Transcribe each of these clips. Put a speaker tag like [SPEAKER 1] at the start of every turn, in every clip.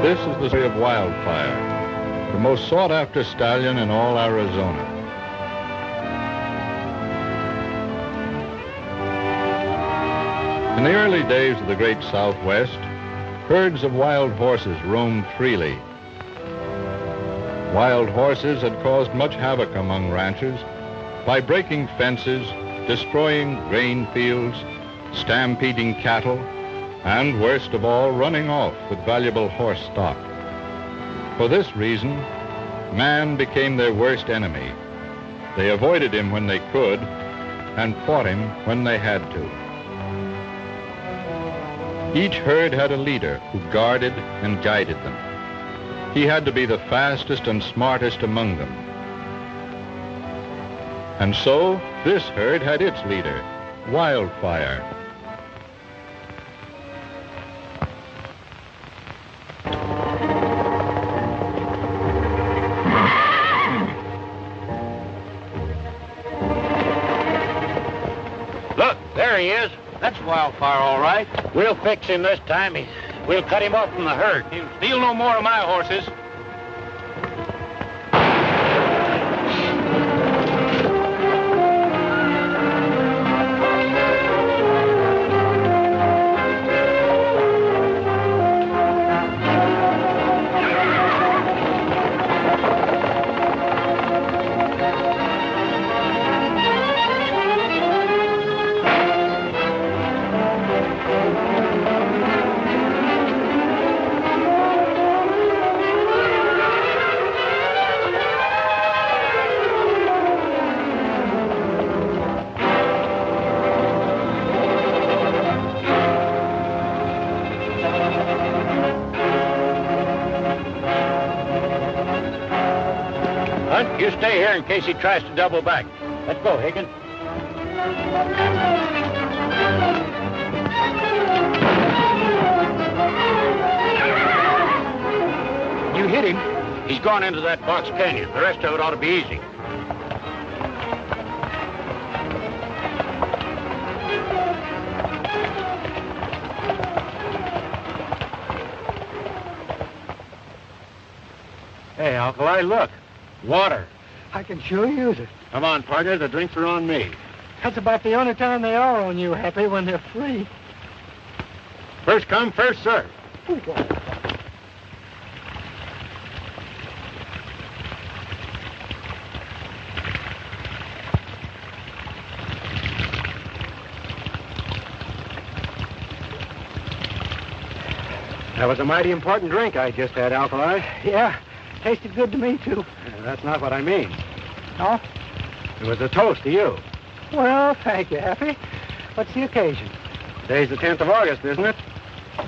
[SPEAKER 1] This is the story of Wildfire, the most sought-after stallion in all Arizona. In the early days of the great Southwest, herds of wild horses roamed freely. Wild horses had caused much havoc among ranchers by breaking fences, destroying grain fields, stampeding cattle, and worst of all, running off with valuable horse stock. For this reason, man became their worst enemy. They avoided him when they could and fought him when they had to. Each herd had a leader who guarded and guided them. He had to be the fastest and smartest among them. And so, this herd had its leader, Wildfire.
[SPEAKER 2] Look, there he is. That's Wildfire, all right. We'll fix him this time. We'll cut him off from the herd. He'll steal no more of my horses. Hunt, you stay here in case he tries to double back. Let's go, Hagen. You hit him. He's gone into that box canyon. The rest of it ought to be easy. Hey, Alkali, look. Water.
[SPEAKER 3] I can sure use it.
[SPEAKER 2] Come on, partner. The drinks are on me.
[SPEAKER 3] That's about the only time they are on you, Happy, when they're free.
[SPEAKER 2] First come, first serve. That was a mighty important drink I just had, Alkali.
[SPEAKER 3] Yeah, tasted good to me, too.
[SPEAKER 2] That's not what I mean.
[SPEAKER 3] No?
[SPEAKER 2] It was a toast to you.
[SPEAKER 3] Well, thank you, Happy. What's the occasion?
[SPEAKER 2] Today's the 10th of August, isn't it?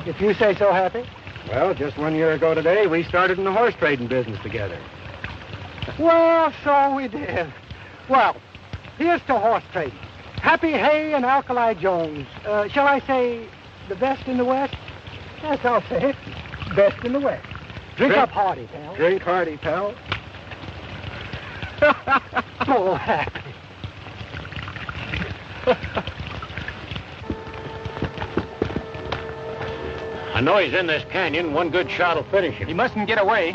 [SPEAKER 3] If you say so, Happy.
[SPEAKER 2] Well, just 1 year ago today, we started in the horse trading business together.
[SPEAKER 3] Well, so we did. Well, here's to horse trading. Happy Hay and Alkali Jones. Shall I say the best in the West? Yes, I'll say it. Best in the West. Drink up hearty, pal.
[SPEAKER 2] Drink hearty, pal.
[SPEAKER 3] Oh, Happy.
[SPEAKER 2] I know he's in this canyon. One good shot will finish him.
[SPEAKER 3] He mustn't get away.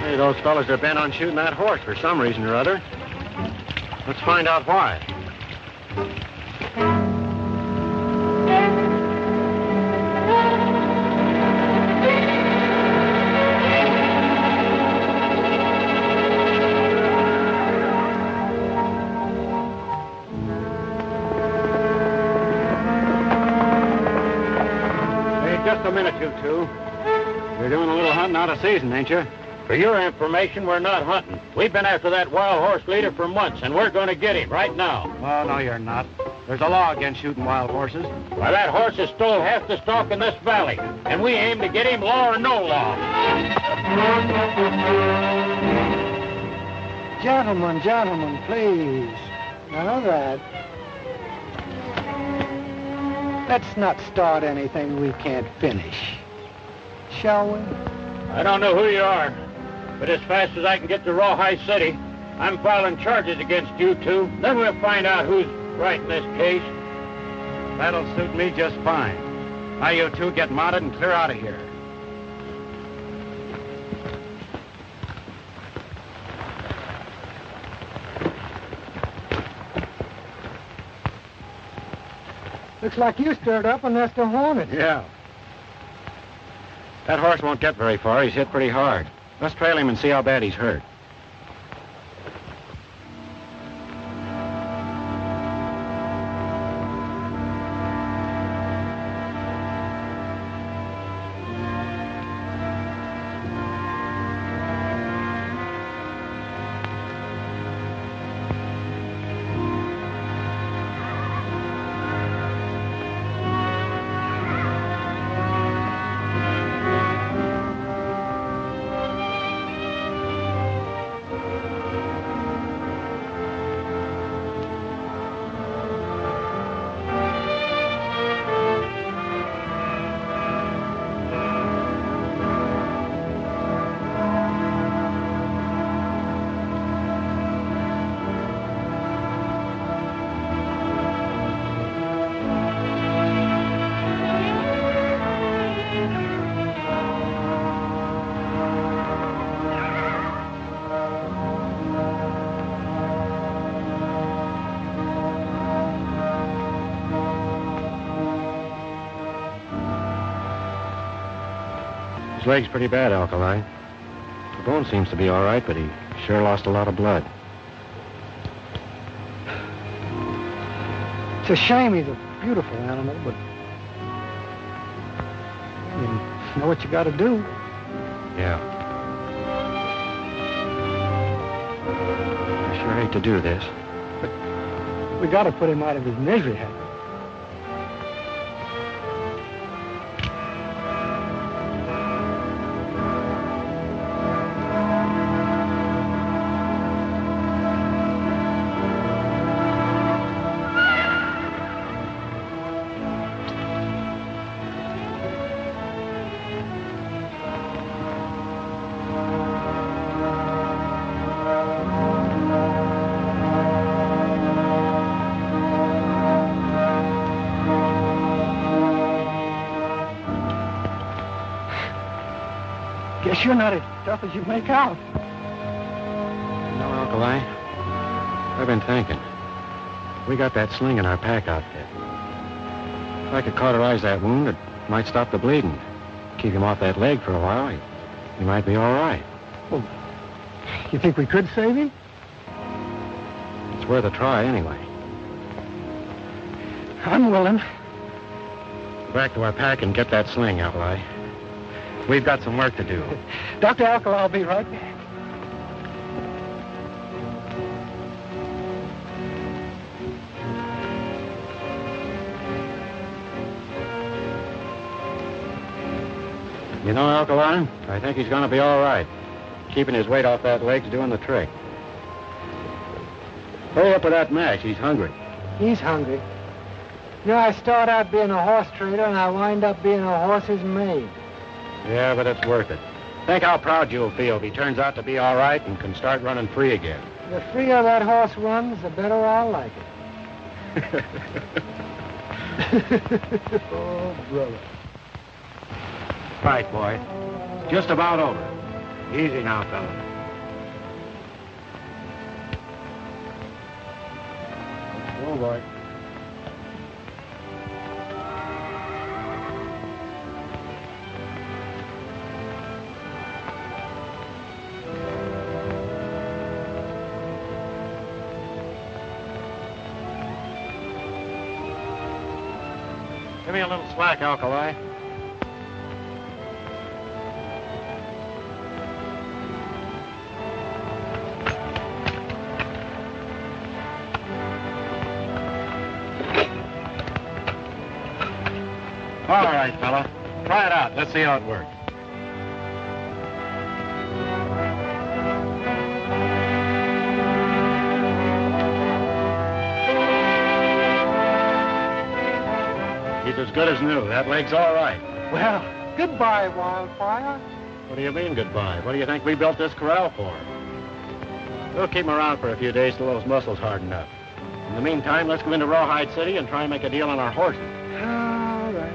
[SPEAKER 2] Hey, those fellas are bent on shooting that horse for some reason or other. Let's find out why. Just a minute, you two. You're doing a little hunting out of season, ain't you? For your information, we're not hunting. We've been after that wild horse leader for months, and we're going to get him right now.
[SPEAKER 3] Oh, no, you're not. There's a law against shooting wild horses.
[SPEAKER 2] Why, that horse has stole half the stock in this valley, and we aim to get him, law or no law.
[SPEAKER 3] Gentlemen, please. None of that. Let's not start anything we can't finish. Shall we?
[SPEAKER 2] I don't know who you are, but as fast as I can get to Rawhide City, I'm filing charges against you two. Then we'll find out who's right in this case.
[SPEAKER 4] That'll suit me just fine. Now you two get mounted and clear out of here.
[SPEAKER 3] Looks like you stirred up a nest of hornets.
[SPEAKER 4] Yeah. That horse won't get very far. He's hit pretty hard. Let's trail him and see how bad he's hurt. His leg's pretty bad, Alkali. The bone seems to be all right, but he sure lost a lot of blood.
[SPEAKER 3] It's a shame. He's a beautiful animal, but you know what you got to do.
[SPEAKER 4] Yeah. I sure hate to do this.
[SPEAKER 3] We got to put him out of his misery, haven't we? Guess you're not as tough as you make out.
[SPEAKER 4] No, Alkali. I've been thinking. We got that sling in our pack outfit. If I could cauterize that wound, it might stop the bleeding. Keep him off that leg for a while, he might be all right.
[SPEAKER 3] Well, you think we could save him?
[SPEAKER 4] It's worth a try anyway.
[SPEAKER 3] I'm willing.
[SPEAKER 4] Go back to our pack and get that sling, Alkali. We've got some work to do.
[SPEAKER 3] Dr. Alkali, I'll be right back.
[SPEAKER 4] You know, Alkali, I think he's going to be all right. Keeping his weight off that leg's doing the trick. Hurry up with that mash. He's hungry.
[SPEAKER 3] He's hungry. You know, I start out being a horse trader, and I wind up being a horse's maid.
[SPEAKER 4] Yeah, but it's worth it. Think how proud you'll feel if he turns out to be all right and can start running free again.
[SPEAKER 3] The freer that horse runs, the better I'll like it. Oh, brother.
[SPEAKER 4] Right, boy. It's just about over. Easy now, fella. Oh, boy. Give me a little slack, Alkali. All right, fella. Try it out. Let's see how it works. He's as good as new. That leg's all right.
[SPEAKER 3] Well, goodbye, Wildfire.
[SPEAKER 4] What do you mean, goodbye? What do you think we built this corral for? We'll keep him around for a few days till those muscles harden up. In the meantime, let's go into Rawhide City and try and make a deal on our horses.
[SPEAKER 3] All right.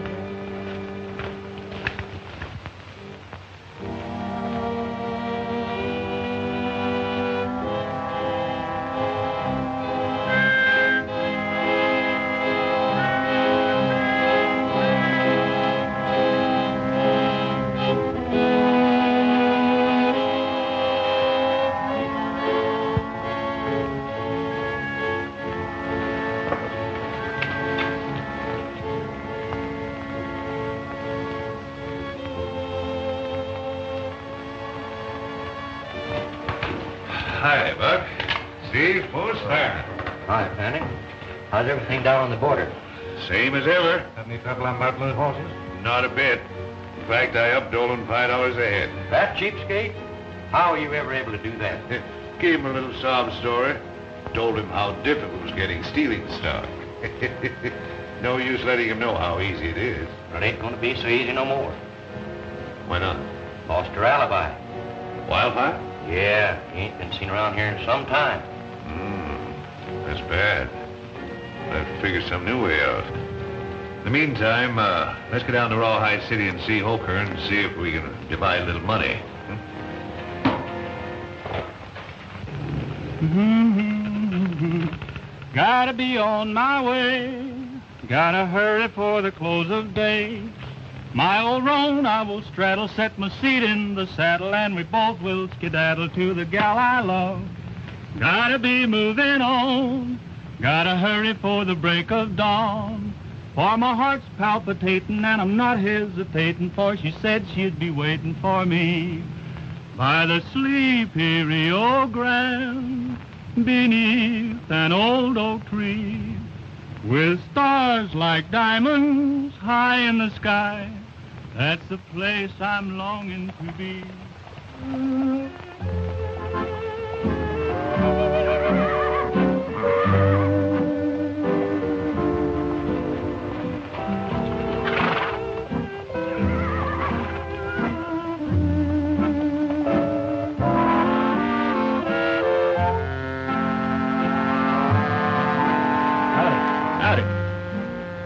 [SPEAKER 5] Hi, Buck. Steve, full start.
[SPEAKER 2] Hi, Fanny. How's everything down on the border?
[SPEAKER 5] Same as ever.
[SPEAKER 2] Have any trouble about those horses?
[SPEAKER 5] Not a bit. In fact, I upped Dolan $5 a head.
[SPEAKER 2] That cheapskate? How were you ever able to do that?
[SPEAKER 5] Gave him a little sob story. Told him how difficult it was getting stealing stock. No use letting him know how easy it is.
[SPEAKER 2] Well, it ain't going to be so easy no more.
[SPEAKER 5] Why not?
[SPEAKER 2] Lost her alibi.
[SPEAKER 5] Wildfire?
[SPEAKER 2] Yeah, he ain't been seen around here in some time.
[SPEAKER 5] That's bad. I'll have to figure some new way out. In the meantime, let's go down to Rawhide City and see Hoker and see if we can divide a little money.
[SPEAKER 6] Gotta be on my way. Gotta hurry for the close of day. My old roan I will straddle, set my seat in the saddle, and we both will skedaddle to the gal I love. Gotta be moving on. Gotta hurry for the break of dawn. For my heart's palpitating and I'm not hesitating, for she said she'd be waiting for me by the sleepy Rio Grande, beneath an old oak tree, with stars like diamonds high in the sky. That's the place I'm longing to be.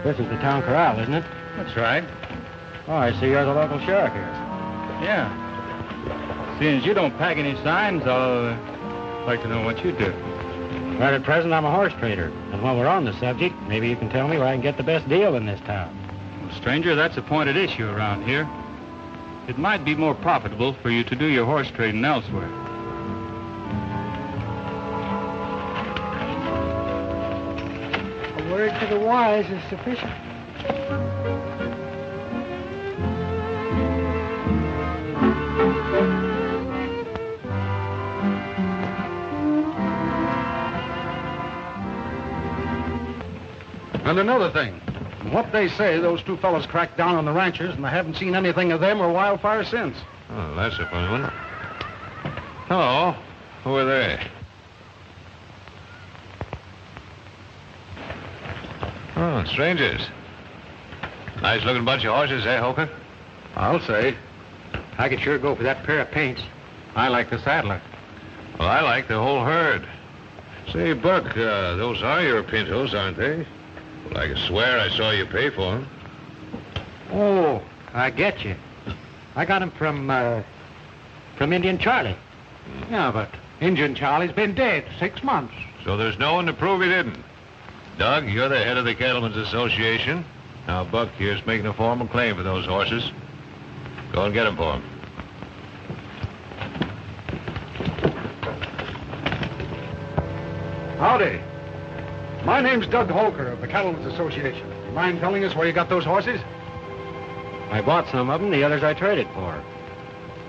[SPEAKER 4] This is the town corral, isn't it?
[SPEAKER 6] That's right.
[SPEAKER 4] Oh, I see you're the local sheriff here.
[SPEAKER 6] Yeah. Seeing as you don't pack any signs, I'll like to know what you do.
[SPEAKER 4] Right at present, I'm a horse trader. And while we're on the subject, maybe you can tell me where I can get the best deal in this town.
[SPEAKER 6] Well, stranger, that's a pointed issue around here. It might be more profitable for you to do your horse trading elsewhere.
[SPEAKER 3] A word to the wise is sufficient.
[SPEAKER 7] And another thing, from what they say, those two fellows cracked down on the ranchers, and I haven't seen anything of them or Wildfire since.
[SPEAKER 5] Oh, that's a funny one. Hello. Who are they? Oh, strangers. Nice-looking bunch of horses, eh, Hoker?
[SPEAKER 7] I'll say.
[SPEAKER 4] I could sure go for that pair of paints. I like the saddler.
[SPEAKER 5] Well, I like the whole herd. Say, Buck, those are your pintos, aren't they? Well, I can swear I saw you pay for them.
[SPEAKER 4] Oh, I get you. I got him from Indian Charlie.
[SPEAKER 7] Yeah, but Indian Charlie's been dead 6 months.
[SPEAKER 5] So there's no one to prove he didn't. Doug, you're the head of the Cattlemen's Association. Now, Buck here's making a formal claim for those horses. Go and get them for him.
[SPEAKER 7] Howdy. My name's Doug Holker of the Cattlemen's Association. You mind telling us where you got those horses?
[SPEAKER 4] I bought some of them, the others I traded for.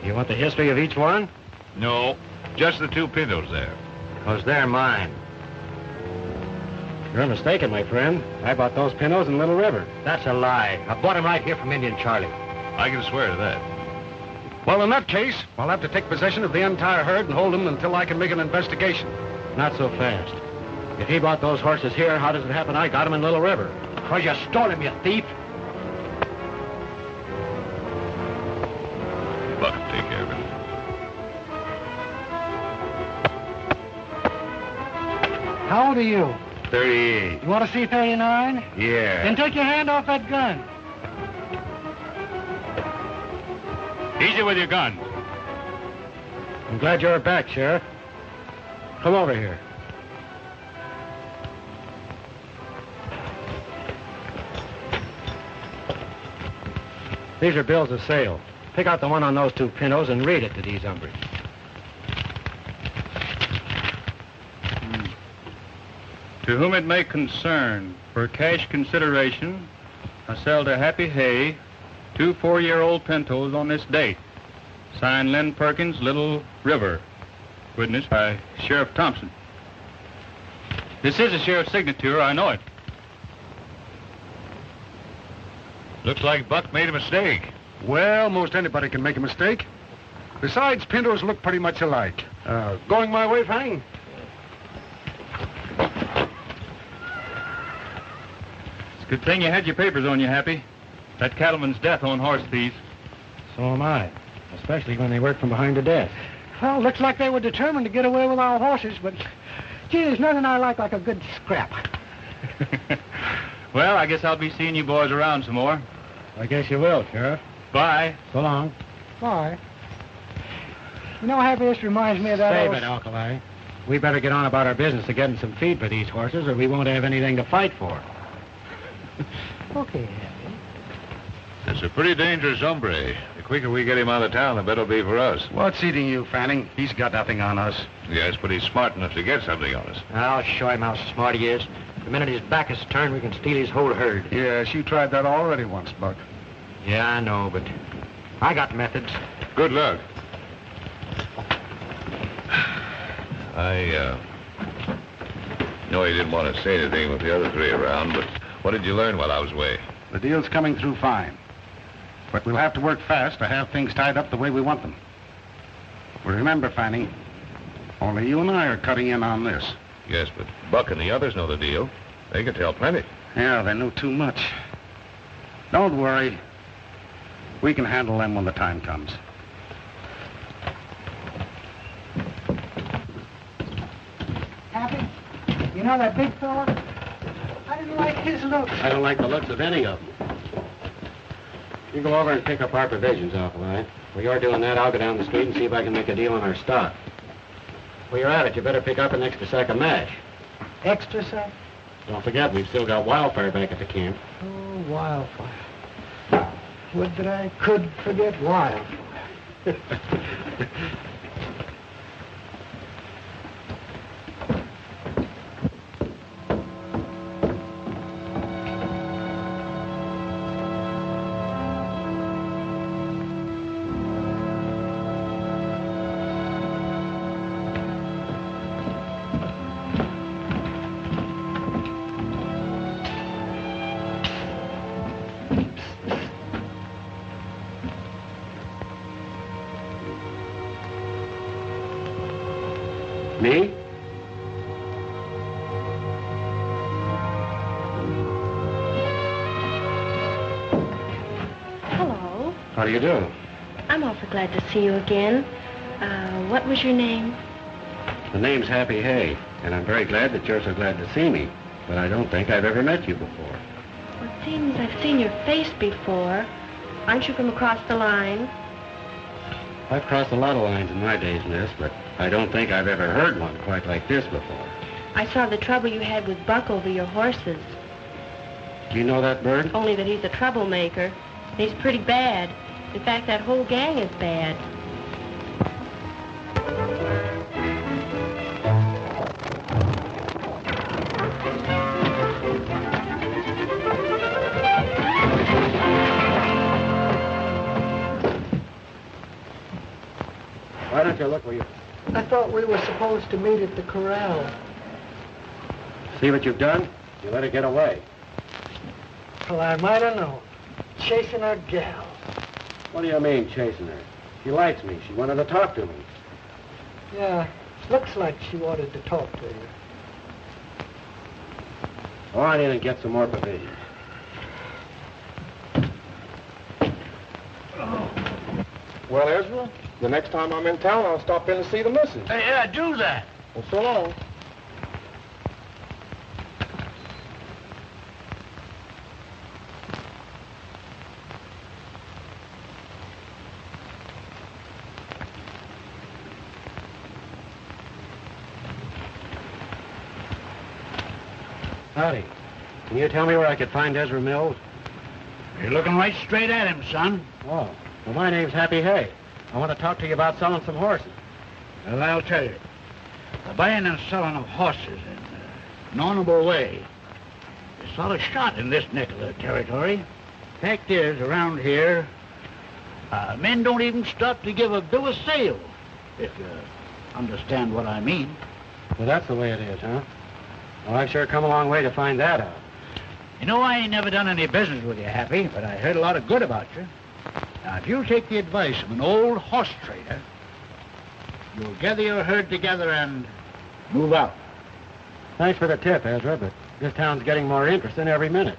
[SPEAKER 4] You want the history of each one?
[SPEAKER 5] No, just the two pintos there.
[SPEAKER 4] Because they're mine. You're mistaken, my friend. I bought those pintos in Little River. That's a lie. I bought them right here from Indian Charlie.
[SPEAKER 5] I can swear to that.
[SPEAKER 7] Well, in that case, I'll have to take possession of the entire herd and hold them until I can make an investigation.
[SPEAKER 4] Not so fast. If he bought those horses here, how does it happen I got them in Little River? Because you stole him, you thief.
[SPEAKER 5] Buck, take care of him.
[SPEAKER 3] How old are you?
[SPEAKER 5] 38.
[SPEAKER 3] You want to see 39?
[SPEAKER 5] Yeah.
[SPEAKER 3] Then take your hand off that gun.
[SPEAKER 6] Easy with your guns.
[SPEAKER 4] I'm glad you're back, Sheriff. Come over here. These are bills of sale. Pick out the one on those 2 pintos and read it to these hombres.
[SPEAKER 6] To whom it may concern, for cash consideration, I sell to Happy Hay 2 4-year-old pintos on this date. Signed Lynn Perkins, Little River. Witnessed by Sheriff Thompson. This is a sheriff's signature, I know it.
[SPEAKER 5] Looks like Buck made a mistake.
[SPEAKER 7] Well, most anybody can make a mistake. Besides, pintos look pretty much alike. Going my way, Fanning?
[SPEAKER 6] It's a good thing you had your papers on you, Happy. That cattleman's death on horse thieves.
[SPEAKER 4] So am I. Especially when they work from behind the desk.
[SPEAKER 3] Well, looks like they were determined to get away with our horses, but gee, there's nothing I like a good scrap.
[SPEAKER 6] Well, I guess I'll be seeing you boys around some more.
[SPEAKER 4] I guess you will, Sheriff.
[SPEAKER 6] Bye.
[SPEAKER 4] So long.
[SPEAKER 3] Bye. You know, Happy, this reminds me of that
[SPEAKER 4] Save
[SPEAKER 3] old...
[SPEAKER 4] it, Alkali. We better get on about our business of getting some feed for these horses, or we won't have anything to fight for.
[SPEAKER 3] Okay, Happy.
[SPEAKER 5] It's a pretty dangerous hombre. The quicker we get him out of town, the better it'll be for us.
[SPEAKER 7] What's eating you, Fanning? He's got nothing on us.
[SPEAKER 5] Yes, but he's smart enough to get something on us.
[SPEAKER 4] I'll show him how smart he is. The minute his back is turned, we can steal his whole herd.
[SPEAKER 7] Yes, you tried that already once, Buck.
[SPEAKER 4] Yeah, I know, but I got methods.
[SPEAKER 5] Good luck. I know he didn't want to say anything with the other 3 around, but what did you learn while I was away?
[SPEAKER 7] The deal's coming through fine. But we'll have to work fast to have things tied up the way we want them. Well, remember, Fanning, only you and I are cutting in on this.
[SPEAKER 5] Yes, but Buck and the others know the deal. They can tell plenty.
[SPEAKER 7] Yeah, they know too much. Don't worry. We can handle them when the time comes.
[SPEAKER 3] Happy, you know that big fella? I didn't like his looks.
[SPEAKER 4] I don't like the looks of any of them. You go over and pick up our provisions, Alkali. While you're doing that, I'll go down the street and see if I can make a deal on our stock. While you're at it, you better pick up an extra sack of mash.
[SPEAKER 3] Extra sack?
[SPEAKER 4] Don't forget, we've still got Wildfire back at the camp.
[SPEAKER 3] Oh, Wildfire. Would that I could forget Wildfire.
[SPEAKER 4] Me?
[SPEAKER 8] Hello.
[SPEAKER 4] How do you do?
[SPEAKER 8] I'm awfully glad to see you again. What was your name?
[SPEAKER 4] The name's Happy Hay, and I'm very glad that you're so glad to see me. But I don't think I've ever met you before.
[SPEAKER 8] Well, it seems I've seen your face before. Aren't you from across the line?
[SPEAKER 4] I've crossed a lot of lines in my days, miss, but I don't think I've ever heard one quite like this before.
[SPEAKER 8] I saw the trouble you had with Buck over your horses.
[SPEAKER 4] Do you know that bird?
[SPEAKER 8] Only that he's a troublemaker. He's pretty bad. In fact, that whole gang is bad.
[SPEAKER 4] Why don't you look where you...
[SPEAKER 3] I thought we were supposed to meet at the corral.
[SPEAKER 4] See what you've done? You let her get away.
[SPEAKER 3] Well, I might have known. Chasing a gal.
[SPEAKER 4] What do you mean, chasing her? She likes me. She wanted to talk to me.
[SPEAKER 3] Yeah, looks like she wanted to talk to you.
[SPEAKER 4] Go on in and get some more provisions.
[SPEAKER 9] Well, Ezra, the next time I'm in town, I'll stop in and see the missus.
[SPEAKER 2] Yeah, do that.
[SPEAKER 9] Well, so long.
[SPEAKER 4] Howdy. Can you tell me where I could find Ezra Mills?
[SPEAKER 10] You're looking right straight at him, son.
[SPEAKER 4] Oh, well, my name's Happy Hay. I want to talk to you about selling some horses.
[SPEAKER 10] Well, I'll tell you. The buying and selling of horses in an honorable way is sort of shot in this neck of the territory. Fact is, around here, men don't even stop to give a bill of sale, if you understand what I mean.
[SPEAKER 4] Well, that's the way it is, huh? Well, I've sure come a long way to find that out.
[SPEAKER 10] You know, I ain't never done any business with you, Happy, but I heard a lot of good about you. Now, if you'll take the advice of an old horse trader, you'll gather your herd together and move out.
[SPEAKER 4] Thanks for the tip, Ezra, but this town's getting more interesting every minute.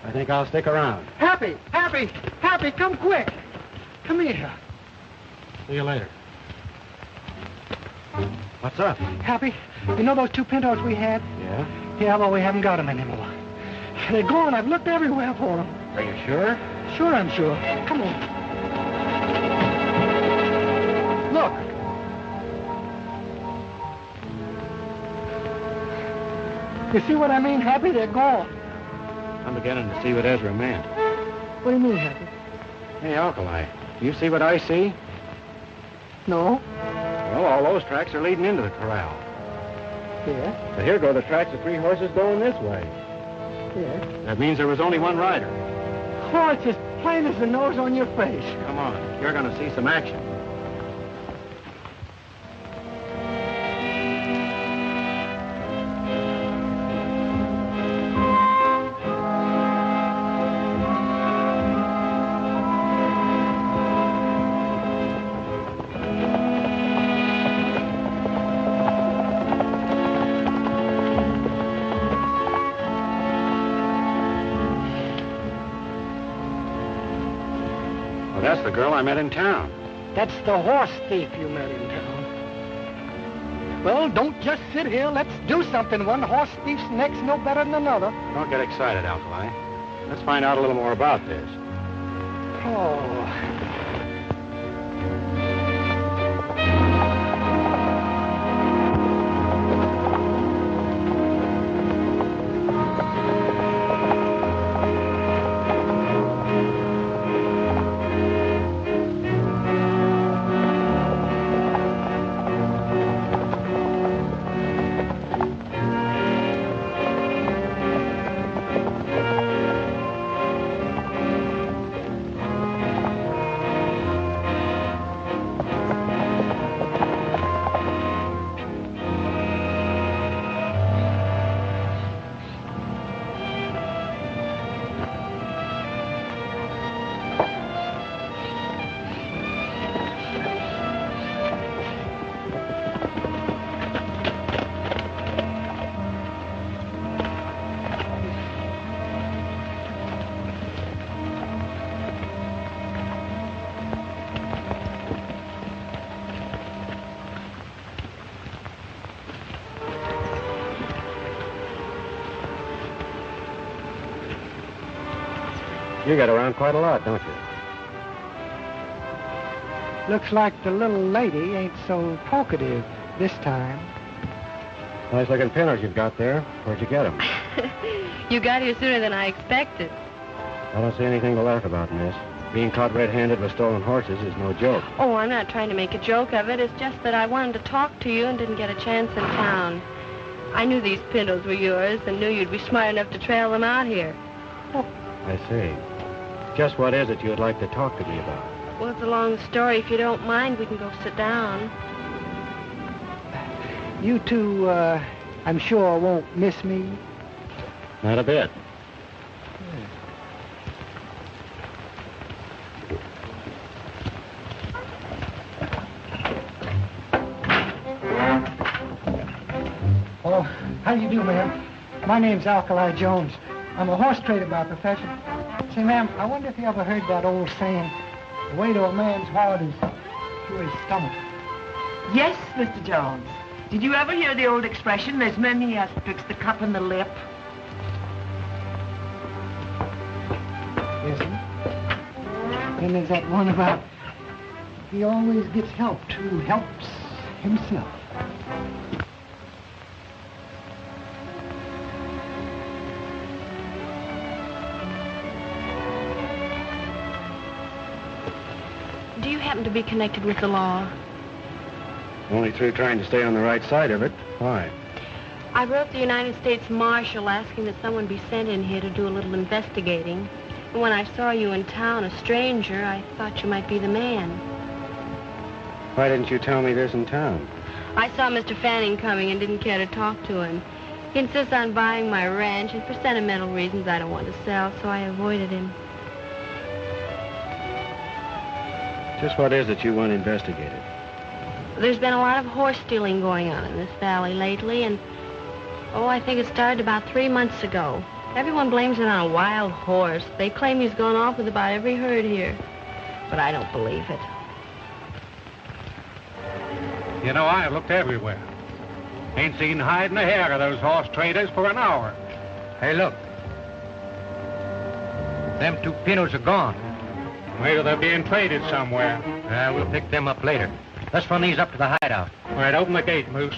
[SPEAKER 4] I think I'll stick around.
[SPEAKER 3] Happy, come quick. Come here.
[SPEAKER 4] See you later. What's up?
[SPEAKER 3] Happy, you know those 2 pintos we had?
[SPEAKER 4] Yeah?
[SPEAKER 3] Yeah, well, we haven't got them anymore. They're gone. I've looked everywhere for them.
[SPEAKER 4] Are you sure?
[SPEAKER 3] Sure, I'm sure. Come on. Look. You see what I mean, Happy? They're gone.
[SPEAKER 4] I'm beginning to see what Ezra meant.
[SPEAKER 3] What do you mean, Happy?
[SPEAKER 4] Hey, Alkali, do you see what I see?
[SPEAKER 3] No.
[SPEAKER 4] Well, all those tracks are leading into the corral.
[SPEAKER 3] Yeah?
[SPEAKER 4] But here go the tracks of 3 horses going this way.
[SPEAKER 3] Yeah.
[SPEAKER 4] That means there was only one rider.
[SPEAKER 3] Oh, it's as plain as the nose on your face.
[SPEAKER 4] Come on, you're going to see some action. That's the girl I met in town.
[SPEAKER 3] That's the horse thief you met in town. Well, don't just sit here. Let's do something. One horse thief's neck's no better than another.
[SPEAKER 4] Don't get excited, Alkali. Let's find out a little more about this.
[SPEAKER 3] Oh.
[SPEAKER 4] You get around quite a lot, don't you?
[SPEAKER 3] Looks like the little lady ain't so talkative this time.
[SPEAKER 4] Nice looking pinners you've got there. Where'd you get them?
[SPEAKER 8] You got here sooner than I expected.
[SPEAKER 4] I don't see anything to laugh about, miss. Being caught red-handed with stolen horses is no joke.
[SPEAKER 8] Oh, I'm not trying to make a joke of it. It's just that I wanted to talk to you and didn't get a chance in town. I knew these pintos were yours and knew you'd be smart enough to trail them out here.
[SPEAKER 3] Oh.
[SPEAKER 4] I see. Just what is it you'd like to talk to me about?
[SPEAKER 8] Well, it's a long story. If you don't mind, we can go sit down.
[SPEAKER 3] You two, I'm sure won't miss me.
[SPEAKER 4] Not a bit.
[SPEAKER 3] Oh, how do you do, ma'am? My name's Alkali Jones. I'm a horse trader by profession. Say, ma'am, I wonder if you ever heard that old saying, the way to a man's heart is to his stomach.
[SPEAKER 11] Yes, Mr. Jones. Did you ever hear the old expression, there's many as betwixt the cup and the lip?
[SPEAKER 3] Yes, sir. Then there's that one about he always gets helped who helps himself.
[SPEAKER 8] happen to be connected with the law?
[SPEAKER 4] Only through trying to stay on the right side of it. Why?
[SPEAKER 8] I wrote the United States Marshal asking that someone be sent in here to do a little investigating. And when I saw you in town, a stranger, I thought you might be the man.
[SPEAKER 4] Why didn't you tell me this in town?
[SPEAKER 8] I saw Mr. Fanning coming and didn't care to talk to him. He insists on buying my ranch, and for sentimental reasons I don't want to sell, so I avoided him.
[SPEAKER 4] Just what is it you want investigated?
[SPEAKER 8] There's been a lot of horse stealing going on in this valley lately, and, I think it started about 3 months ago. Everyone blames it on a wild horse. They claim he's gone off with about every herd here, but I don't believe it.
[SPEAKER 7] You know, I looked everywhere. Ain't seen hide nor hair of those horse traders for an hour.
[SPEAKER 12] Hey, look. Them 2 pinos are gone.
[SPEAKER 7] Maybe they're being traded somewhere.
[SPEAKER 12] We'll pick them up later. Let's run these up to the hideout.
[SPEAKER 7] All right, open the gate, Moose.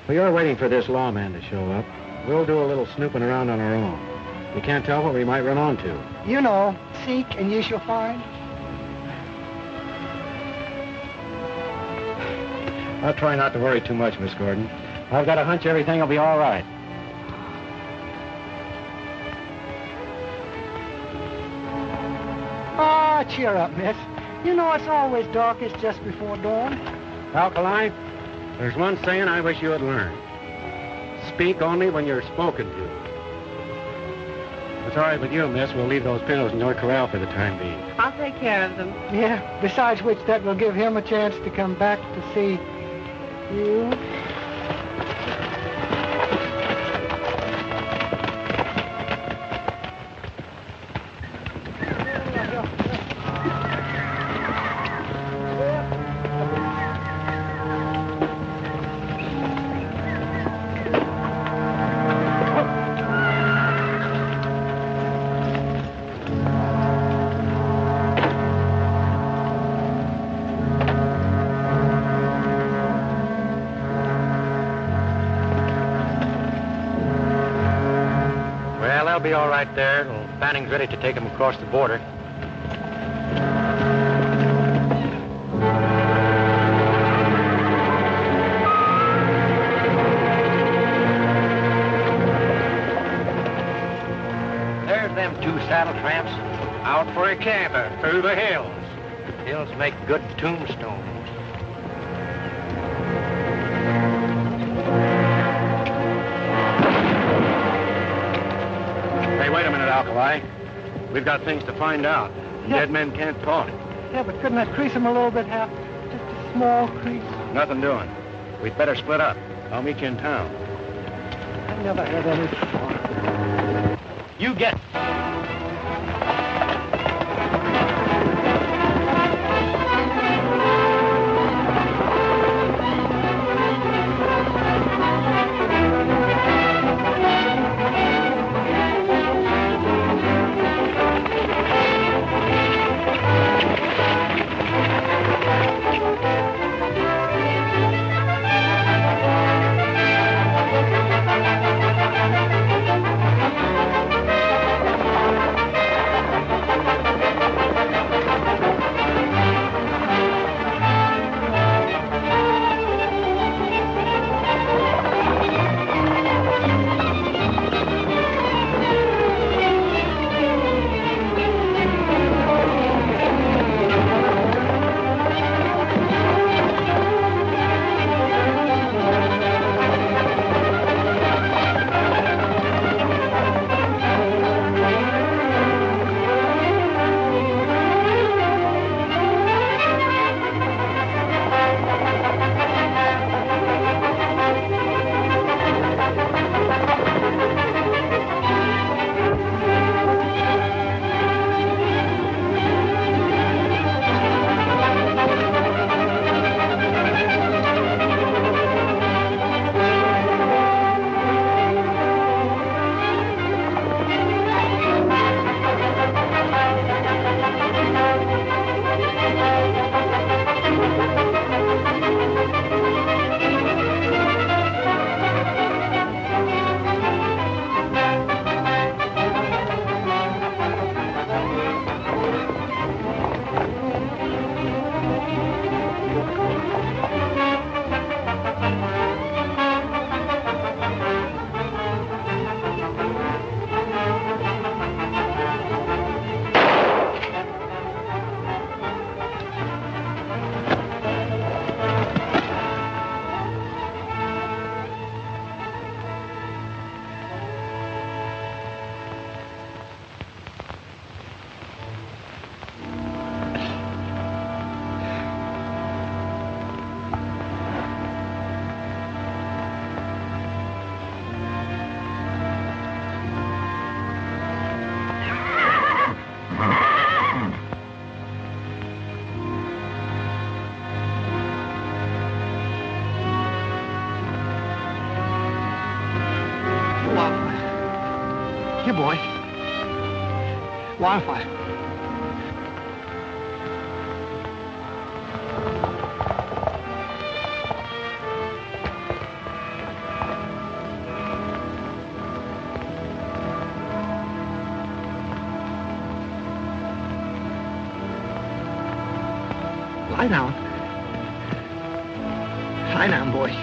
[SPEAKER 4] Well, you're waiting for this lawman to show up. We'll do a little snooping around on our own. You can't tell what we might run onto.
[SPEAKER 3] You know, seek and you shall find.
[SPEAKER 4] I'll try not to worry too much, Miss Gordon. I've got a hunch everything will be all right.
[SPEAKER 3] Ah, cheer up, miss. You know it's always darkest just before dawn.
[SPEAKER 4] Alkali, there's one saying I wish you had learned. Speak only when you're spoken to. It's all right with you, miss. We'll leave those pinos in your corral for the time being.
[SPEAKER 8] I'll take care of them.
[SPEAKER 3] Yeah, besides which that will give him a chance to come back to see you.
[SPEAKER 12] They'll be all right there. Fanning's ready to take them across the border. There's them 2 saddle tramps out for a canter through the hills. Hills make good tombstones.
[SPEAKER 4] Hey, wait a minute, Alkali. We've got things to find out.
[SPEAKER 3] Yeah.
[SPEAKER 4] Dead men can't talk.
[SPEAKER 3] Yeah, but couldn't that crease him a little bit, Hal? Just a small crease.
[SPEAKER 4] Nothing doing. We'd better split up. I'll meet you in town.
[SPEAKER 3] I never had any fun.
[SPEAKER 12] You get...
[SPEAKER 3] boy. Wildfire. Lie down. Lie down, boy.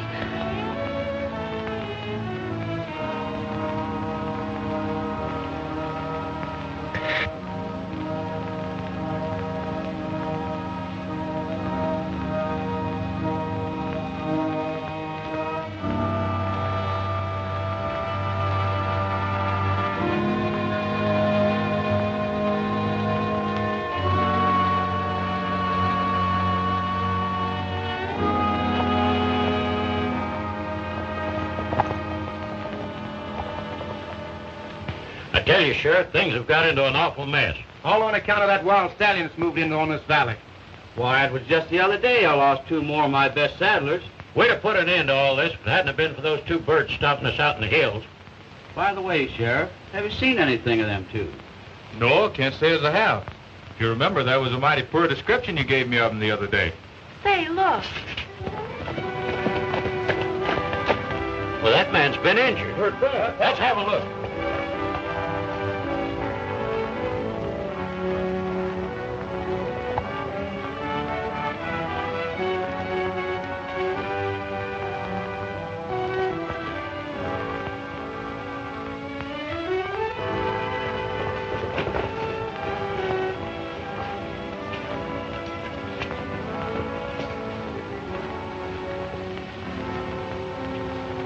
[SPEAKER 2] I tell you, Sheriff, things have got into an awful mess.
[SPEAKER 13] All on account of that wild stallion that's moved into on this valley.
[SPEAKER 2] Why, it was just the other day I lost 2 more of my best saddlers. We'd have put an end to all this if it hadn't have been for those 2 birds stopping us out in the hills.
[SPEAKER 14] By the way, Sheriff, have you seen anything of them 2?
[SPEAKER 5] No, can't say as I have. If you remember, that was a mighty poor description you gave me of them the other day.
[SPEAKER 8] Say, look.
[SPEAKER 2] Well, that man's been injured. Let's have a look.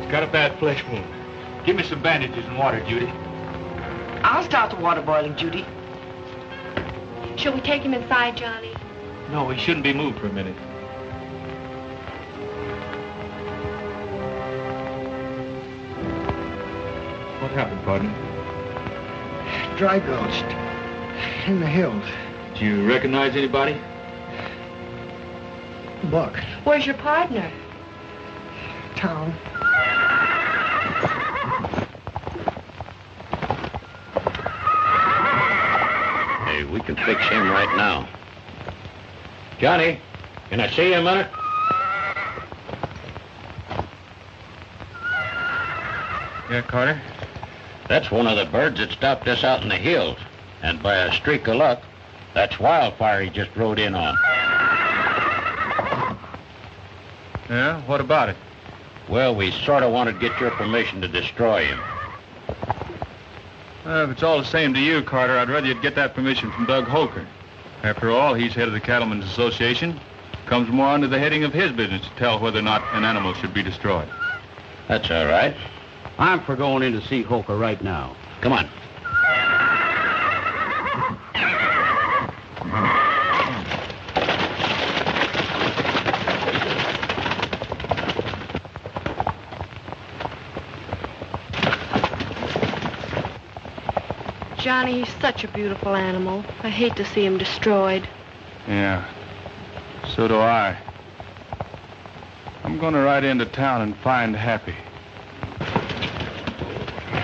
[SPEAKER 5] Got a bad flesh wound. Give me some bandages and water, Judy.
[SPEAKER 11] I'll start the water boiling, Judy.
[SPEAKER 8] Shall we take him inside, Johnny?
[SPEAKER 5] No, he shouldn't be moved for a minute. What happened, partner?
[SPEAKER 3] Dry gulched. In the hills.
[SPEAKER 5] Do you recognize anybody?
[SPEAKER 3] Buck.
[SPEAKER 8] Where's your partner?
[SPEAKER 3] Town.
[SPEAKER 2] Hey, we can fix him right now. Johnny, can I see you a minute?
[SPEAKER 4] Yeah, Carter?
[SPEAKER 2] That's one of the birds that stopped us out in the hills. And by a streak of luck, that's Wildfire he just rode in on.
[SPEAKER 4] Yeah? What about it?
[SPEAKER 2] Well, we sort of wanted to get your permission to destroy him.
[SPEAKER 4] If it's all the same to you, Carter, I'd rather you'd get that permission from Doug Holker. After all, he's head of the Cattlemen's Association. Comes more under the heading of his business to tell whether or not an animal should be destroyed.
[SPEAKER 2] That's all right.
[SPEAKER 14] I'm for going in to see Holker right now.
[SPEAKER 2] Come on.
[SPEAKER 8] Johnny, he's such a beautiful animal. I hate to see him destroyed.
[SPEAKER 4] Yeah. So do I. I'm gonna ride into town and find Happy.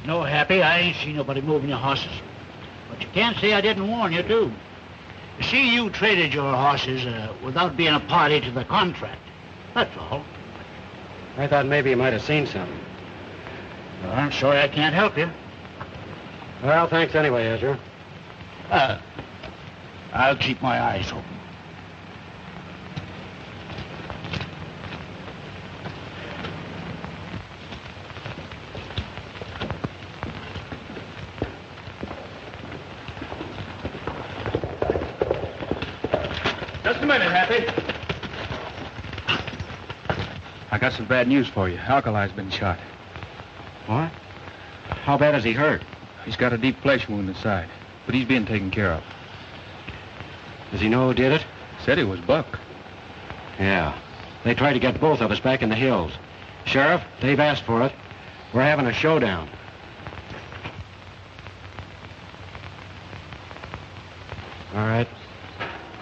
[SPEAKER 10] No, Happy, I ain't seen nobody moving your horses. But you can't say I didn't warn you, too. You see, you traded your horses without being a party to the contract. That's all.
[SPEAKER 4] I thought maybe you might have seen something.
[SPEAKER 10] Well, I'm sorry I can't help you.
[SPEAKER 4] Well, thanks anyway, Ezra.
[SPEAKER 10] I'll keep my eyes open.
[SPEAKER 5] Just a minute, Happy.
[SPEAKER 4] I got some bad news for you. Alkali's been shot.
[SPEAKER 14] What? How bad is he hurt?
[SPEAKER 4] He's got a deep flesh wound inside, but he's being taken care of.
[SPEAKER 14] Does he know who did it?
[SPEAKER 4] Said it was Buck.
[SPEAKER 14] Yeah. They tried to get both of us back in the hills. Sheriff, they've asked for it. We're having a showdown. All right.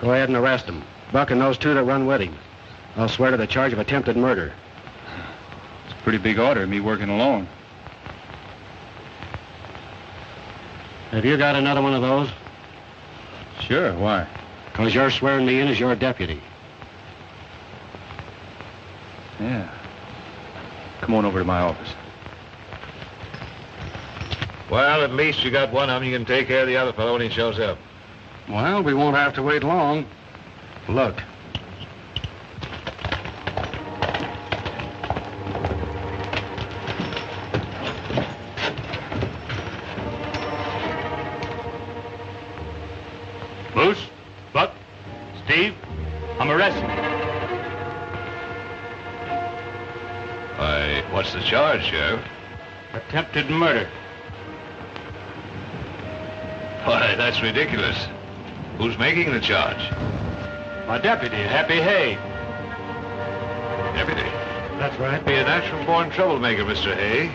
[SPEAKER 14] Go ahead and arrest him. Buck and those 2 that run with him. I'll swear to the charge of attempted murder.
[SPEAKER 4] It's a pretty big order, me working alone.
[SPEAKER 14] Have you got another one of those?
[SPEAKER 4] Sure, why?
[SPEAKER 14] Because you're swearing me in as your deputy.
[SPEAKER 4] Yeah. Come on over to my office.
[SPEAKER 5] Well, at least you got one of them. You can take care of the other fellow when he shows up.
[SPEAKER 7] Well, we won't have to wait long. Look.
[SPEAKER 6] Moose, Buck, Steve, I'm arresting you.
[SPEAKER 5] Why, what's the charge, Sheriff?
[SPEAKER 6] Attempted murder.
[SPEAKER 5] Why, that's ridiculous. Who's making the charge?
[SPEAKER 6] My deputy, Happy Hay.
[SPEAKER 5] Deputy.
[SPEAKER 14] That's right.
[SPEAKER 5] Be a natural-born troublemaker, Mr. Hay.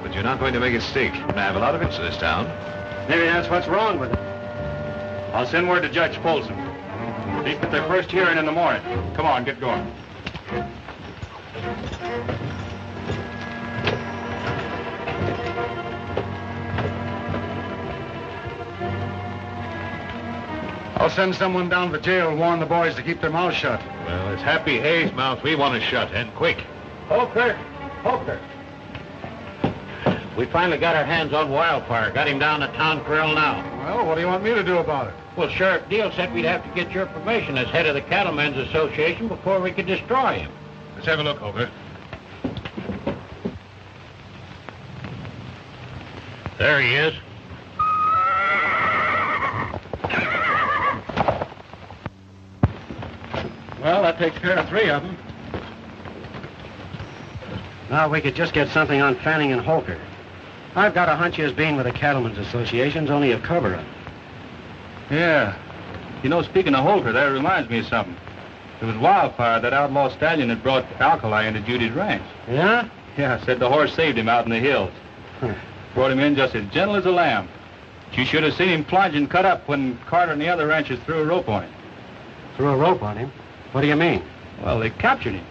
[SPEAKER 5] But you're not going to make it stick. I have a lot of it in this town.
[SPEAKER 14] Maybe that's what's wrong with it.
[SPEAKER 6] I'll send word to Judge Folsom. Speak at their first hearing in the morning. Come on, get going.
[SPEAKER 7] I'll send someone down to the jail and warn the boys to keep their mouths shut.
[SPEAKER 5] Well, it's Happy Hay's mouth we want to shut, and quick.
[SPEAKER 2] Holker! Holker! We finally got our hands on Wildfire. Got him down to town grill now.
[SPEAKER 7] Well, what do you want me to do about it?
[SPEAKER 2] Well, Sheriff Deal said we'd have to get your permission as head of the Cattlemen's Association before we could destroy him.
[SPEAKER 5] Let's have a look, Holker.
[SPEAKER 2] There he is.
[SPEAKER 14] Well, that takes care of 3 of them. Now we could just get something on Fanning and Holker. I've got a hunch his being with the Cattlemen's Association's only a cover-up.
[SPEAKER 4] Yeah. You know, speaking of Holker, that reminds me of something. It was Wildfire, that outlaw stallion that brought Alkali into Judy's ranch.
[SPEAKER 14] Yeah?
[SPEAKER 4] Yeah, said the horse saved him out in the hills. Brought him in just as gentle as a lamb. You should have seen him plunge and cut up when Carter and the other ranchers threw a rope on him.
[SPEAKER 14] Threw a rope on him? What do you mean?
[SPEAKER 4] Well, they captured him.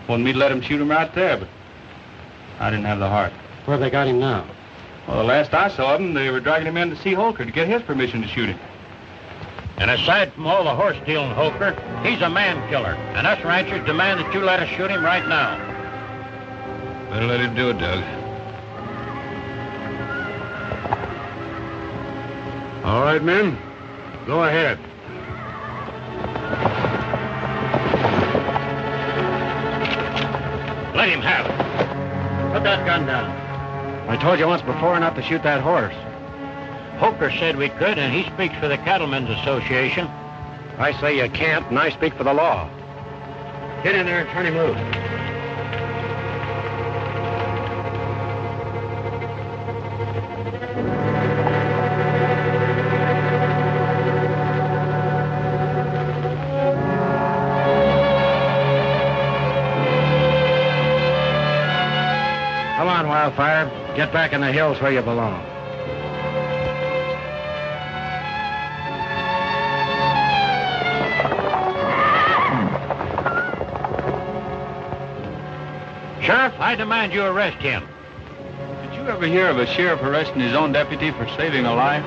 [SPEAKER 4] Wanted me to let him shoot him right there, but I didn't have the heart.
[SPEAKER 14] Where have they got him now?
[SPEAKER 4] Well, the last I saw of him, they were dragging him in to see Holker to get his permission to shoot him.
[SPEAKER 2] And aside from all the horse stealing, Holker, he's a man killer. And us ranchers demand that you let us shoot him right now.
[SPEAKER 5] Better let him do it, Doug.
[SPEAKER 7] All right, men. Go ahead.
[SPEAKER 2] Let him have it. Put that gun down.
[SPEAKER 14] I told you once before not to shoot that horse.
[SPEAKER 2] Holker said we could, and he speaks for the Cattlemen's Association.
[SPEAKER 14] I say you can't, and I speak for the law. Get in there and turn him loose. Come on, Wildfire. Get back in the hills where you belong.
[SPEAKER 2] Sheriff, I demand you arrest him.
[SPEAKER 4] Did you ever hear of a sheriff arresting his own deputy for saving a life?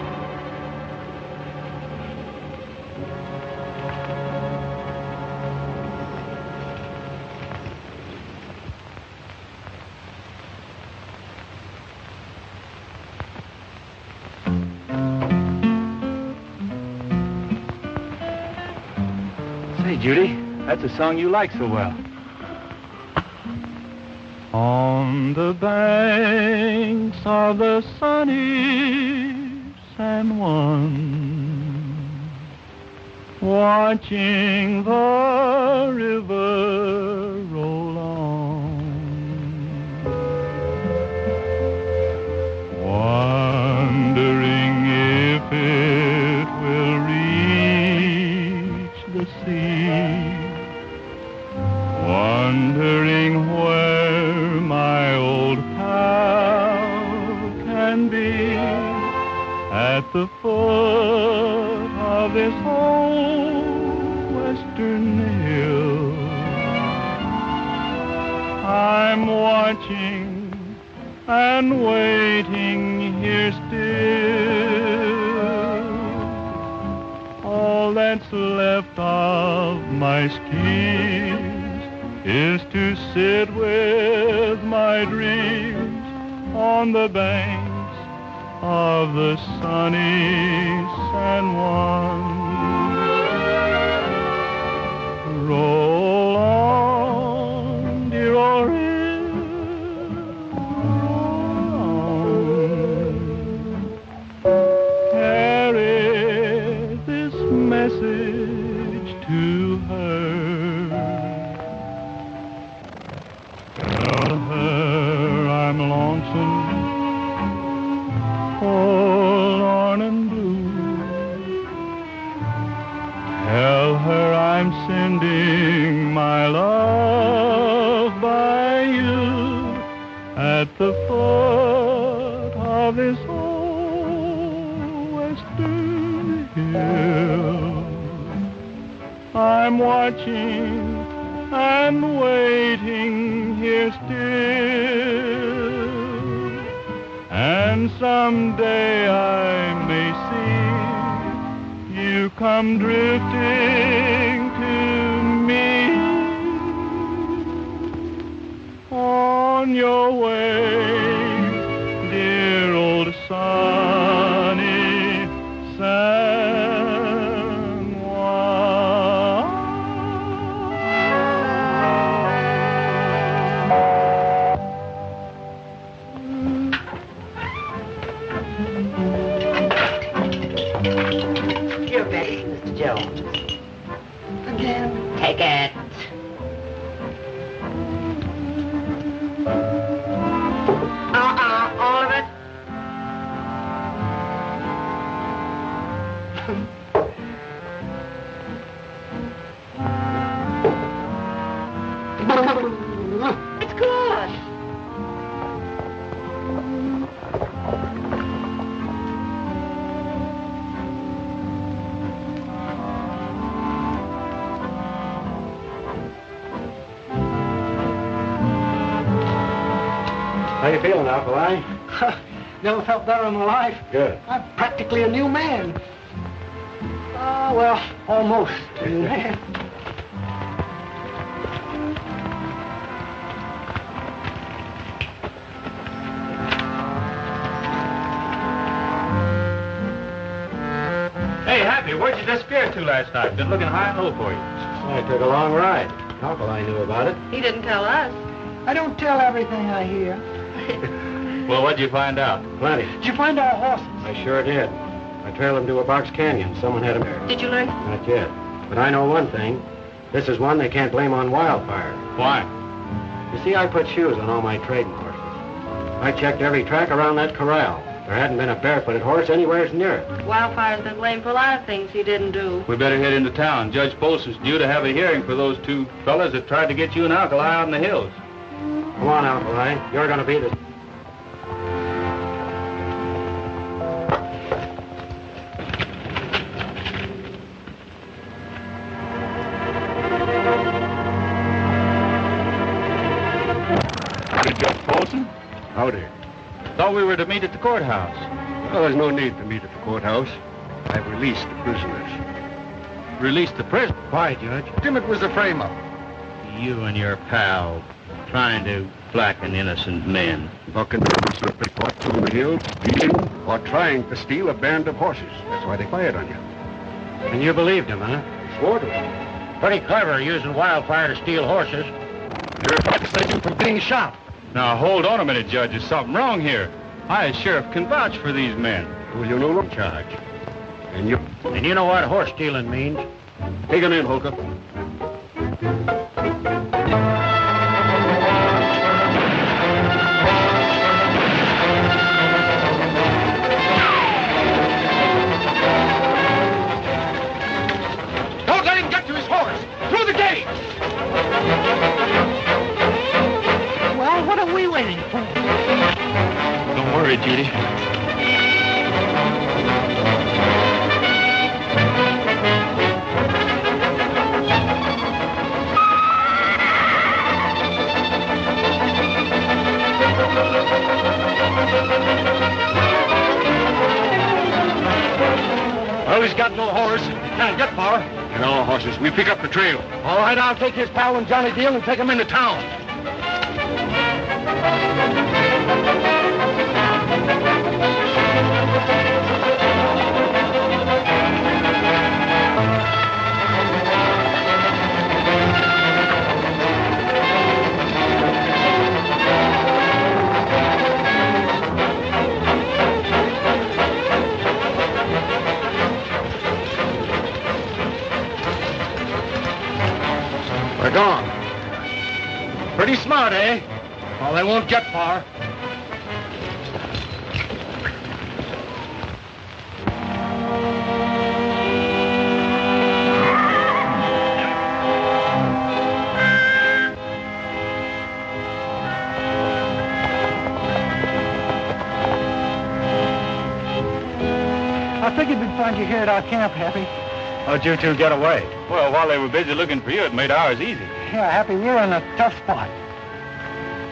[SPEAKER 6] Say, Judy, that's a song you like so well. On the banks of the sunny San Juan, watching the river roll on, wondering if it will reach the sea, wondering where my old pal can be at the foot of this old western hill. I'm watching and waiting here still. left of my schemes is to sit with my dreams on the banks of the sunny San Juan. Roll on, dear old river, roll on. Carry this message to her. Tell her I'm lonesome, forlorn and blue. Tell her I'm sending my love by you at the foot of this old western hill. I'm watching and waiting here still, and someday I may see you come drifting to me on your way, dear old sunny San Juan.
[SPEAKER 11] Your best, Mr. Jones. Again? Take it. All of it? It's good.
[SPEAKER 4] How you feeling, Alkali?
[SPEAKER 3] Never felt better in my life.
[SPEAKER 4] Good.
[SPEAKER 3] I'm practically a new man. Well, almost a new man.
[SPEAKER 13] Hey, Happy, where'd you disappear to last night? Been looking high and low for you.
[SPEAKER 4] I took a long ride. Alkali knew about it.
[SPEAKER 8] He didn't tell us.
[SPEAKER 3] I don't tell everything I hear.
[SPEAKER 13] Well, what'd you find out?
[SPEAKER 4] Plenty.
[SPEAKER 3] Did you find our horses?
[SPEAKER 4] I sure did. I trailed them to a box canyon. Someone had them there.
[SPEAKER 8] Did you learn?
[SPEAKER 4] Not yet. But I know one thing. This is one they can't blame on Wildfire.
[SPEAKER 13] Why?
[SPEAKER 4] You see, I put shoes on all my trading horses. I checked every track around that corral. There hadn't been a barefooted horse anywhere near it.
[SPEAKER 8] Wildfire's been blamed for a lot of things he didn't do.
[SPEAKER 13] We better head into town. Judge Polson's due to have a hearing for those two fellas that tried to get you and Alkali out in the hills.
[SPEAKER 4] Come on, Alkali. You're going to be the...
[SPEAKER 13] Judge Polson?
[SPEAKER 7] Howdy.
[SPEAKER 13] Thought we were to meet at the courthouse.
[SPEAKER 7] Well, there's no need to meet at the courthouse. I've released the prisoners.
[SPEAKER 13] Released the prisoner?
[SPEAKER 7] Why, Judge? Dimmitt was the frame-up.
[SPEAKER 2] You and your pal trying to blacken innocent men.
[SPEAKER 7] Bucking report to the hill, beating, or trying to steal a band of horses. That's why they fired on you.
[SPEAKER 4] And you believed him, huh?
[SPEAKER 7] Swore to it.
[SPEAKER 10] Pretty clever using Wildfire to steal horses.
[SPEAKER 7] You're accusation for being shot.
[SPEAKER 13] Now, hold on a minute, Judge. There's something wrong here. I, as sheriff, can vouch for these men.
[SPEAKER 7] Well, you know no charge. And you
[SPEAKER 10] know what horse stealing means?
[SPEAKER 7] take him in, Holker.
[SPEAKER 13] Don't let him get to his horse! Through the gate!
[SPEAKER 3] Well, what are we waiting for?
[SPEAKER 13] Don't worry, Judy.
[SPEAKER 10] Well, he's got no horse. Can't get far.
[SPEAKER 14] Get our horses. We pick up the trail.
[SPEAKER 3] All right, I'll take his pal and Johnny Deal and take him into town.
[SPEAKER 14] We're gone. Pretty smart, eh? Well, they won't get far.
[SPEAKER 3] I figured we'd find you here at our camp, Happy.
[SPEAKER 14] How'd you two get away?
[SPEAKER 13] Well, while they were busy looking for you, it made ours easy.
[SPEAKER 3] Yeah, Happy, we're in a tough spot.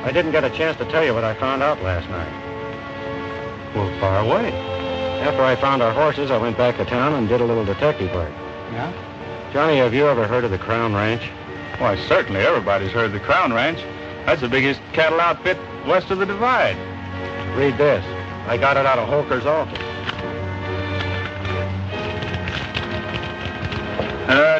[SPEAKER 14] I didn't get a chance to tell you what I found out last night.
[SPEAKER 13] Well, far away.
[SPEAKER 14] After I found our horses, I went back to town and did a little detective work.
[SPEAKER 3] Yeah?
[SPEAKER 14] Johnny, have you ever heard of the Crown Ranch?
[SPEAKER 13] Why, certainly everybody's heard of the Crown Ranch. That's the biggest cattle outfit west of the Divide.
[SPEAKER 14] Read this. I got it out of Holker's office.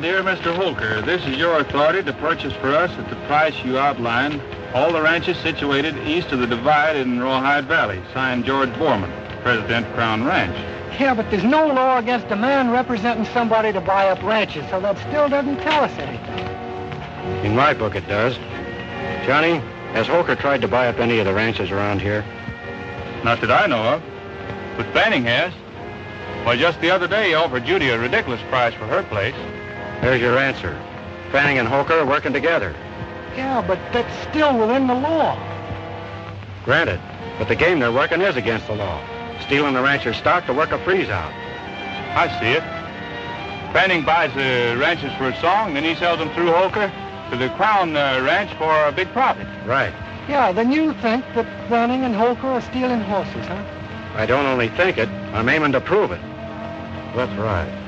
[SPEAKER 13] Dear Mr. Holker, this is your authority to purchase for us at the price you outlined all the ranches situated east of the Divide in Rawhide Valley. Signed, George Borman, President, Crown Ranch.
[SPEAKER 3] Yeah, but there's no law against a man representing somebody to buy up ranches, so that still doesn't tell us anything.
[SPEAKER 14] In my book, it does. Johnny, has Holker tried to buy up any of the ranches around here?
[SPEAKER 13] Not that I know of, but Fanning has. Well, just the other day, he offered Judy a ridiculous price for her place.
[SPEAKER 14] There's your answer. Fanning and Holker are working together.
[SPEAKER 3] Yeah, but that's still within the law.
[SPEAKER 14] Granted, but the game they're working is against the law. Stealing the rancher's stock to work a freeze out.
[SPEAKER 13] I see it. Fanning buys the ranches for a song, then he sells them through Holker to the Crown Ranch for a big profit.
[SPEAKER 14] Right.
[SPEAKER 3] Yeah, then you think that Fanning and Holker are stealing horses, huh?
[SPEAKER 14] I don't only think it, I'm aiming to prove it. That's right.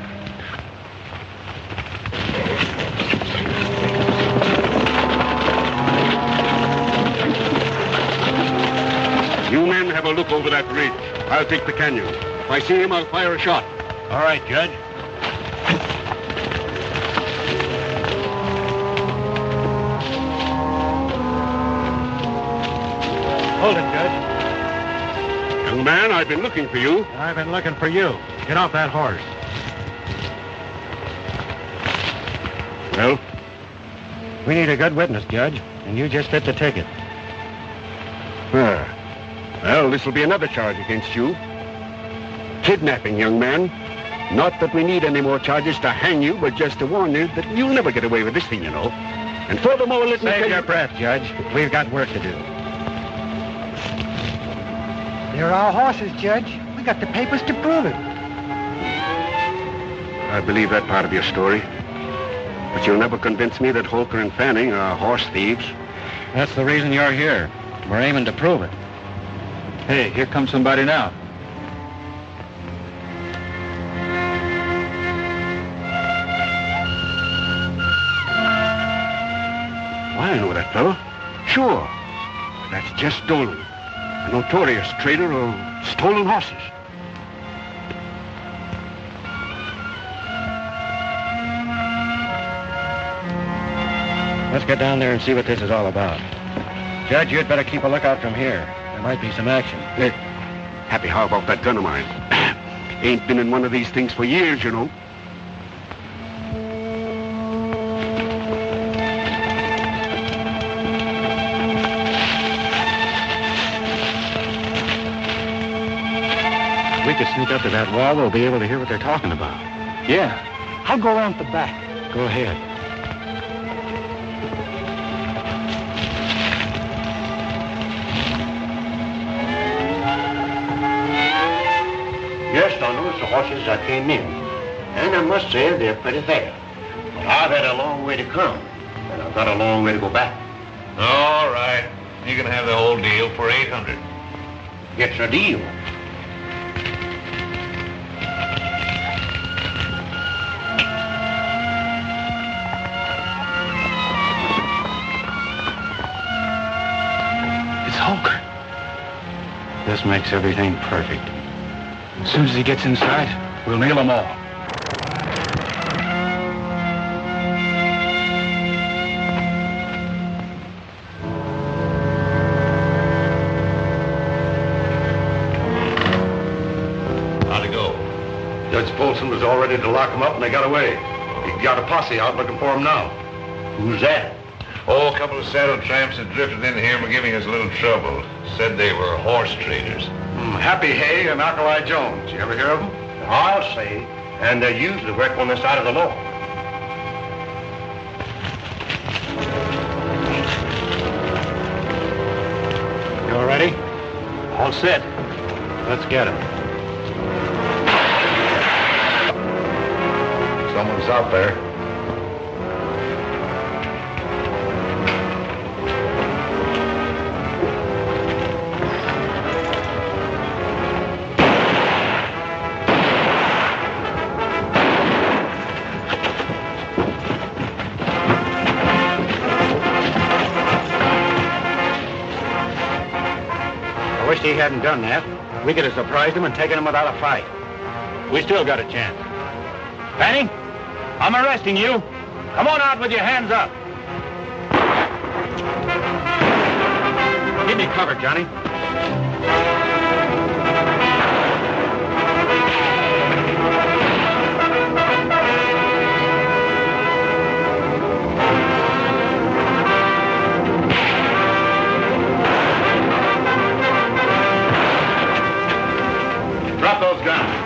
[SPEAKER 15] You men have a look over that ridge. I'll take the canyon. If I see him, I'll fire a shot.
[SPEAKER 14] All right, Judge. Hold it, Judge.
[SPEAKER 15] Young man, I've been looking for you.
[SPEAKER 14] And I've been looking for you. Get off that horse.
[SPEAKER 15] Well?
[SPEAKER 14] We need a good witness, Judge, and you just fit the ticket.
[SPEAKER 15] Well, this will be another charge against you. Kidnapping, young man. Not that we need any more charges to hang you, but just to warn you that you'll never get away with this thing, you know. And furthermore, let me tell
[SPEAKER 14] Save
[SPEAKER 15] you...
[SPEAKER 14] your breath, Judge. We've got work to do.
[SPEAKER 3] They're our horses, Judge. We got the papers to prove it.
[SPEAKER 15] I believe that part of your story. But you'll never convince me that Holker and Fanning are horse thieves.
[SPEAKER 14] That's the reason you're here. We're aiming to prove it.
[SPEAKER 13] Hey, here comes somebody now.
[SPEAKER 15] I know that fellow. Sure. That's Jess Dolan, a notorious trader of stolen horses.
[SPEAKER 14] Let's get down there and see what this is all about. Judge, you'd better keep a lookout from here. There might be some action.
[SPEAKER 15] Happy, how about that gun of mine? Ain't been in one of these things for years, you know.
[SPEAKER 14] If we could sneak up to that wall, we'll be able to hear what they're talking about.
[SPEAKER 13] Yeah.
[SPEAKER 3] I'll go around the back.
[SPEAKER 14] Go ahead.
[SPEAKER 12] Yes, on those horses I came in. And I must say they're pretty fair. But I've had a long way to come, and I've got a long way to go back.
[SPEAKER 5] All right. You can have the whole deal for $800.
[SPEAKER 12] It's a deal.
[SPEAKER 4] this makes everything perfect. As soon as he gets inside, we'll nail them all.
[SPEAKER 5] How'd it go? Judge Polson was all ready to lock him up, and they got away. He got a posse out looking for him now. Who's that? Oh, a couple of saddle tramps that drifted in here and were giving us a little trouble. Said they were horse traders. Happy Hay and Alkali Jones. You ever hear of them? I'll say. And they usually work on this side of the law.
[SPEAKER 4] You all ready?
[SPEAKER 2] All set.
[SPEAKER 4] Let's get him.
[SPEAKER 5] Someone's out there.
[SPEAKER 4] I wish he hadn't done that. We could have surprised him and taken him without a fight.
[SPEAKER 2] We still got a chance. Fanning, I'm arresting you. Come on out with your hands up.
[SPEAKER 4] Give me cover, Johnny.
[SPEAKER 5] Drop those guns.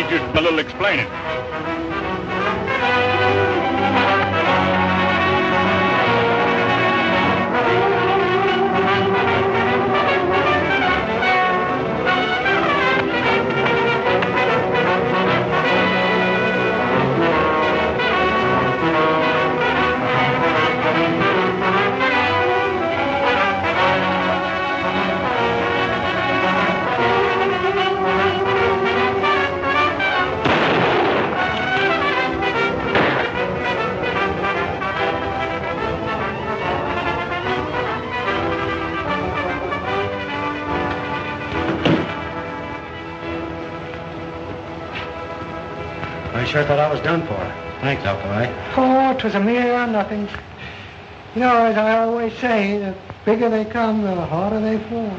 [SPEAKER 13] need you to do a little explaining.
[SPEAKER 4] I sure thought I was done for. Thanks, Alkali.
[SPEAKER 3] Oh, it was a mere nothing. You know, as I always say, the bigger they come, the harder they fall.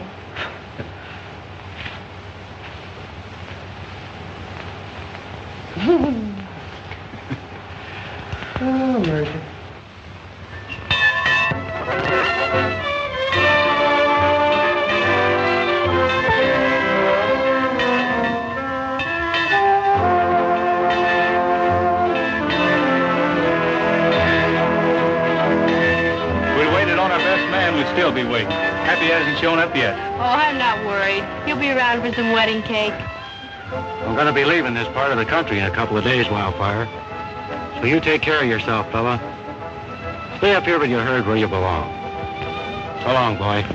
[SPEAKER 3] Oh, mercy.
[SPEAKER 13] We'd still be waiting. Happy hasn't shown up yet.
[SPEAKER 8] Oh, I'm not worried. He'll be around for some wedding cake.
[SPEAKER 4] I'm going to be leaving this part of the country in a couple of days, Wildfire. So you take care of yourself, fella. Stay up here with your herd where you belong. So long, boy.